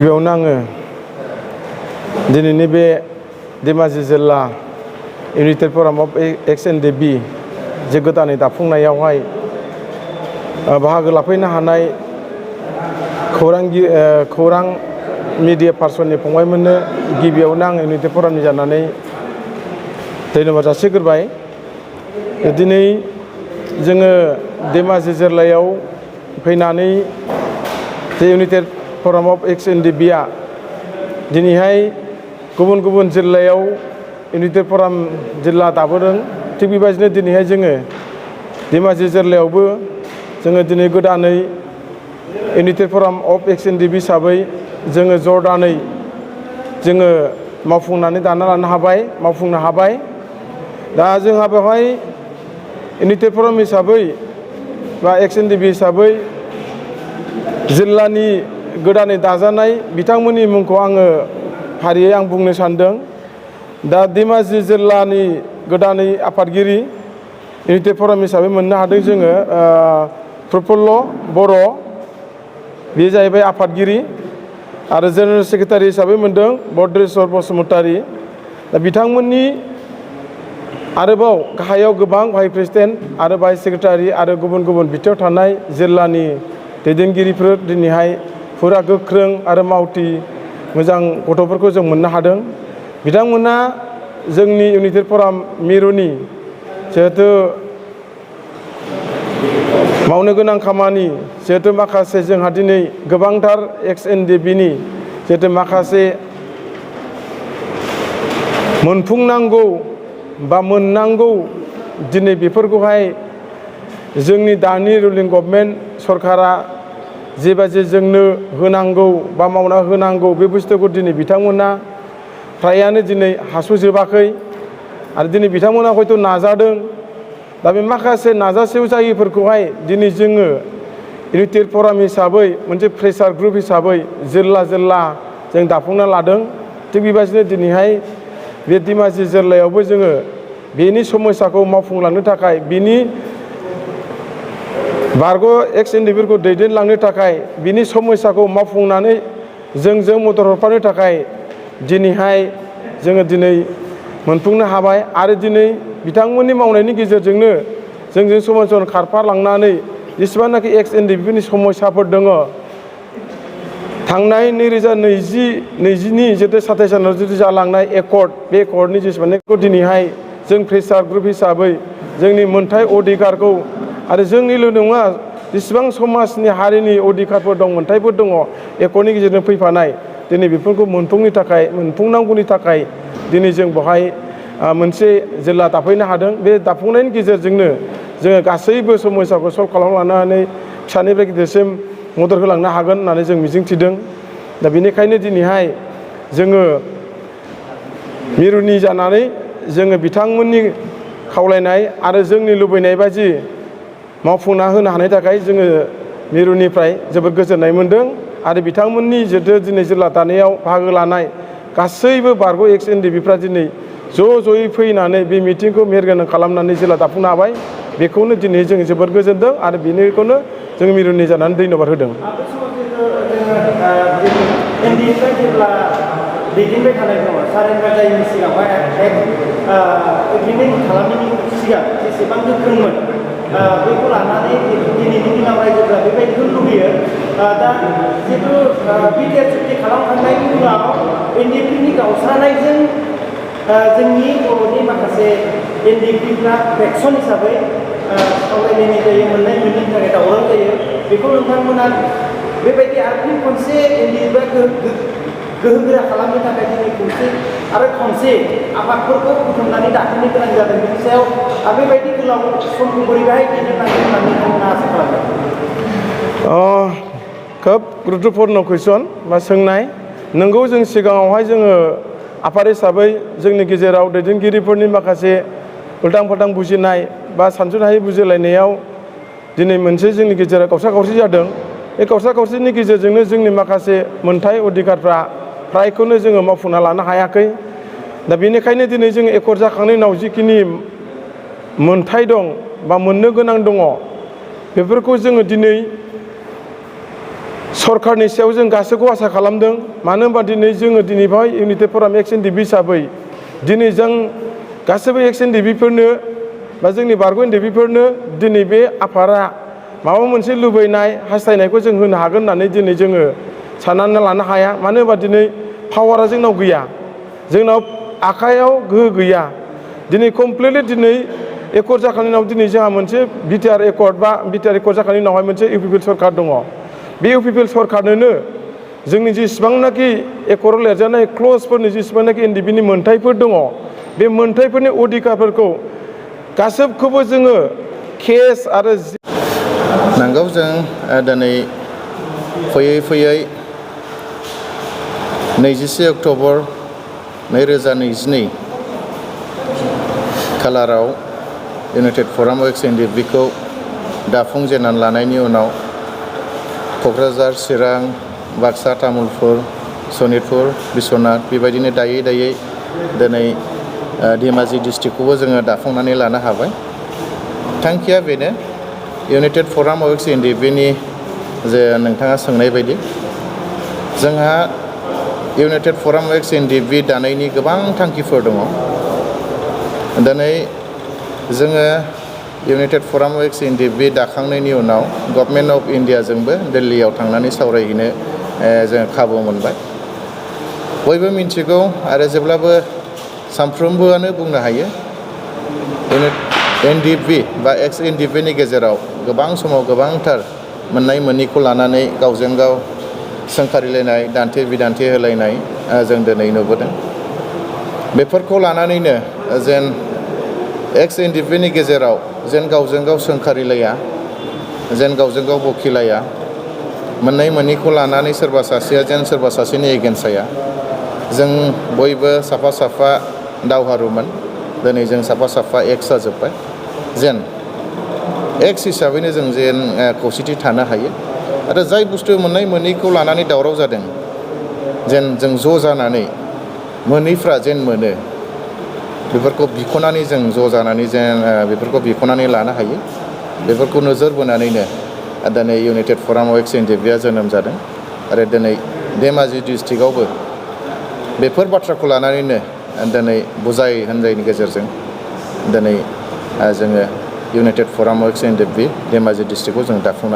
गिबियावनो आङो दिनैनि बे धेमाजि जिल्ला इउनाइटेड फराम अफ एक्स NDFB जे गोदानै दाफुंनायावहाय बाहागो लाफैनो हानाय खौरां मिडिया पार्सननि फंबायमोननो गिबियावनो आं इउनाइटेड फरामनि जानानै धन्यबाद जासिग्रोबाय। दिनै जोङो धेमाजि जिल्लायाव फैनानै जे इउनाइटेड फराम अफ एक्स NDFB दिनैहाय गुबुन गुबुन जिल्लायाव इउनाइटेड फराम जिल्ला दाबोदों। थिग बेबायदिनो दिनैहाय जोङो धेमाजि जिल्लायावबो जोङो दिनै गोदानै इउनाइटेड फराम अफ एक्स NDFB हिसाबै जोङो जरदानै जोङो मावफुंनो हाबाय। दा जोंहा बेवहाय इउनाइटेड फराम हिसाबै बा एक्स NDFB हिसाबै जिल्लानि गोदानै दाजानाय बिथांमोननि मुंखौ आङो फारियै आं बुंनो सानदों। दा धेमाजि जिल्लानि गोदानै आफादगिरि इउनाइटेड फराम हिसाबै मोननो हादों जोङो प्रफुल्ल बर', बे जाहैबाय आफादगिरि, आरो जेनेरेल सेक्रेटारि हिसाबै मोनदों भद्रेश्वर बसुमतारी। दा बिथांमोननि आरोबाव गाहायाव गोबां भाइस प्रेसिडेन्ट आरो भाइस सेक्रेटारि आरो गुबुन गुबुन बिथायाव थानाय जिल्लानि दैदेनगिरिफोर दिनैहाय फुरा गोख्रों आरो मावथि मोजां गथ'फोरखौ जों मोननो हादों। बिथांमोना जोंनि इउनाइटेड फराम मिरुनि जिहेथु मावनो गोनां खामानि, जिहेतु माखासे जोंहा दिनै गोबांथार एक्स NDFBनि जिहेतु माखासे मोनफुंनांगौ बा मोननांगौ दिनै बेफोरखौहाय जोंनि दानि रुलिं गभर्नमेन्ट सरकारा जेबायदि जोंनो होनांगौ बा मावना होनांगौ बे बुस्थुखौ दिनै बिथांमोना फ्रायानो दिनै हास'जोबाखै, आरो दिनै बिथांमोना हयथ' नाजादों। दा बे माखासे नाजासेयाव जायैफोरखौहाय दिनै जोङो इउनाइटेड फराम हिसाबै मोनसे प्रेसार ग्रुप हिसाबै जिल्ला जों दाफुंना लादों। थिग बेबायदिनो दिनैहाय बे धेमाजि जिल्लायावबो जोङो बेनि समस्याखौ मावफुंलांनो थाखाय, बिनि बारग' एक्स NDFBफोरखौ दैदेनलांनो थाखाय, बिनि समस्याखौ मावफुंनानै जोंजों मदद हरफानो थाखाय दिनैहाय जोङो दिनै मोनफुंनो हाबाय। आरो दिनै बिथांमोननि मावनायनि गेजेरजोंनो जोंजों समान समान खारफालांनानै जेसेबांनाखि एक्स NDFBफोरनि समस्याफोर दङ, थांनाय 2020-21 जितु 27 सानाव जितु जालांनाय एकर्ड, बे एकर्डनि जेसेबांनाखिखौ दिनैहाय जों प्रेसार ग्रुप हिसाबै जोंनि मोनथाय अधिकारखौ, आरो जोंनिल' नङा जेसेबां समाजनि हारिनि अधिकारफोर दं, मोनथायफोर दङ एकर्डनि गेजेरजों फैफानाय, दिनै बेफोरखौ मोनफुंनांगौनि थाखाय दिनै जों बेवहाय मोनसे जिल्ला दाफैनो हादों। बे दाफुंनायनि गेजेरजोंनो जोङो गासैबो समस्याखौ सल्भ खालामलांनानै फिसानिफ्राय गिदिरसिम मदद होलांनो हागोन होननानै जों मिजिंथिदों। दा बेनिखायनो दिनैहाय जोङो मिरुनि जानानै जोङो बिथांमोननि खावलायनाय आरो जोंनि लुबैनाय बायदि मावफुंना होनो हानायनि थाखाय जोङो मिरुनिफ्राय जोबोद गोजोननाय मोनदों। आरो बिथांमोननि जितु दिनै जिल्ला दानायाव बाहागो लानाय गासैबो बारग' एक्स NDFBफ्रा दिनै ज'यै फैनानै बे मिटिंखौ मेहेरगोनां खालामनानै जिल्ला दाफुंनो हाबाय। बेखौनो दिनै जों जोबोद गोजोनदों, आरो बेनिखौनो जों मिरुनि जानानै धन्यबाद होदों। दैदेनबाय थानाय दङ, सारेन्डार जायैनि सिगाङावहाय एग्रिमेन्ट खालामनायनि सिगां जेसेबां गोख्रोंमोन बेखौ लानानै दिनैनि दिनाव रायजोफोरा बेबायदिखौ लुबैयो। दा जिहेतु बिटिआर चुक्ति खालामखांनायनि उनाव NDFBनि गावस्रानायजों जोंनि बर'नि माखासे NDFBफ्रा फेक्सन हिसाबै सावरायलायनाय जायो, मोननाय मोनैनि थाखाय दावराव जायो। बेखौ नोंथांमोना बेबायदि आरो फिन खनसे NDFBआ गोहोगोरा खालामनो थाखाय दिनै खनसे आफादफोरखौ बुथुमनानै दाफिननो गोनां जादों। बेनि सायाव बेबायदि गोलाव समखौ बोरैहाय दैदेनलांगोन होननानै नोंथाङा आसा खालामदों? खोब गुरुत्वपुर्ण कुइसन बा सोंनाय। नोंगौ, जों सिगाङावहाय जोङो आफाद हिसाबै जोंनि गेजेराव दैदेनगिरिफोरनि माखासे उल्थां फाल्थां बुजिनाय बा सानस'नो हायै बुजिलायनायाव दिनै मोनसे जोंनि गेजेराव गावसा गावसि जादों। बे गावसा गावसिनि गेजेरजोंनो जोंनि माखासे मोनथाय अधिकारफ्रा फ्रायखौनो जोङो मावफुंना लानो हायाखै। दा बेनिखायनो दिनै जों एकर्ड जाखांनायनि उनाव जिखिनि मोनथाय दं बा मोननो गोनां दङ, बेफोरखौ जोङो दिनै सरकारनि सायाव जों गासैखौ आसा खालामदों मानो होनबा दिनै जोङो दिनै बेवहाय इउनाइटेड फराम एक्स एनडिएफबि हिसाबै दिनै जों गासैबो एक्स एनडिएफबिफोरनो बा जोंनि बारग' एनडिएफबिफोरनो दिनै बे आफादा माबा मोनसे लुबैनाय हास्थायनायखौ जों होनो हागोन होननानै दिनै जोङो साननानै लानो हाया मानो होनबा दिनै पावारा जोंनाव गैया जोंनाव आखायाव गोहो गैया दिनै कमप्लिटलि दिनै एकर्ड जाखांनायनि उनाव दिनै जोंहा मोनसे बिटिआर एकर्ड बा बिटिआर एकर्ड जाखांनायनि उनावहाय मोनसे इउपिपिएल सरकार दङ बे इउपिपिएल सरकारनोनो जोंनि जेसेबांनाखि एकर्डआव लिरजानाय क्लजफोरनि जेसेबांनाखि एनडिएफबिनि मोन्थायफोर दङ बे मोन्थायफोरनि अधिकारफोरखौ गासैखौबो जोङो केस आरो नंगौ जों दिनै फैयै फैयै 21 अक्ट'बर 2022 खालाराव इउनाइटेड फराम एक्स एनडिएफबिखौ दाफुंजेननानै लानायनि उनाव क'क्राझार चिरां बाक्सा तामुलपुर सनितपुर बिश्वनाथ बेबायदिनो दायै दायै दिनै धेमाजि डिस्ट्रिक्टखौबो जोङो दाफुंनानै लानो हाबाय थांखिया बेनो इउनाइटेड फराम एक्स एनडिएफबिनि जे नोंथाङा सोंनाय बायदि जोंहा इउनाइटेड फराम एक्स एनडिएफबि दानायनि गोबां थांखिफोर दङ दिनै जोङो इउनाइटेड फराम एक्स एनडिएफबि दाखांनायनि उनाव गभर्नमेन्ट अफ इन्डियाजोंबो दिल्लीयाव थांनानै सावरायहैनो जोङो खाबु मोनबाय बयबो मिन्थिगौ आरो जेब्लाबो सानफ्रोमबोआनो बुंनो हायो एनडिएफबि बा एक्स एनडिएफबिनि गेजेराव गोबां समाव गोबांथार मोननाय मोनैखौ लानानै गावजों गाव सोंखारिलायनाय दान्थे बिदान्थे होलायनाय जों दिनै नुबोदों बेफोरखौ लानानैनो जेन एक्स एनडिएफबिनि गेजेराव जेन गावजों गाव सोंखारिलाया जेन गावजों गाव बखिलाया मोननाय मोनैखौ लानानै सोरबा सासेया जेन सोरबा सासेनि एगेन्स्ट जाया जों बयबो साफा साफा दावहारुमोन दिनै जों साफा साफा एक्स जाजोब्बाय जेन एक्स हिसाबैनो जों जेन खौसेथि थानो हायो आरो जाय बुस्थु मोननाय मोनैखौ लानानै दावराव जादों जेन जों ज' जानानै मोनैफ्रा जेन मोनो बेफोरखौ बिख'नानै जों ज' जानानै जेन बेफोरखौ बिख'नानै लानो हायो बेफोरखौ नोजोर बोनानैनो दिनै इउनाइटेड फराम एक्स एनडिएफबिआ जोनोम जादों आरो दिनै धेमाजि डिस्ट्रिक्टआवबो बेफोर बाथ्राखौ लानानैनो दिनै बुजाय होनजायनि गेजेरजों दिनै जोङो इउनाइटेड फराम एक्स एनडिएफबि धेमाजि डिस्ट्रिक्टखौ जों दाफुंनानै